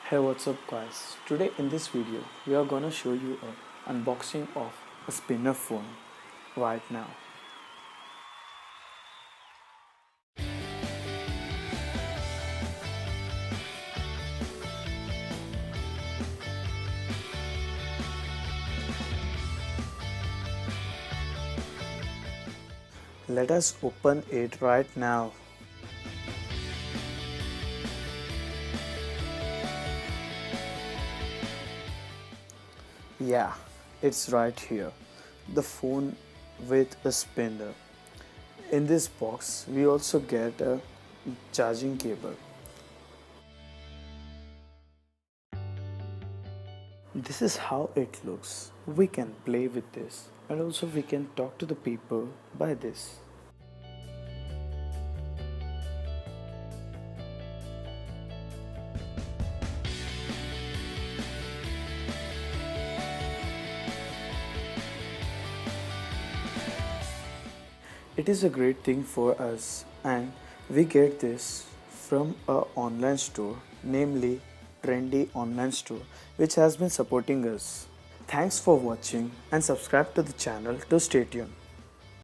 Hey, what's up guys? Today in this video we are gonna show you a unboxing of a spinner phone right now. Let us open it right now. Yeah, it's right here. The phone with a spinner. In this box, we also get a charging cable. This is how it looks. We can play with this and also we can talk to the people by this. It is a great thing for us and we get this from a online store, namely Trendy online store, which has been supporting us. Thanks for watching and subscribe to the channel to stay tuned.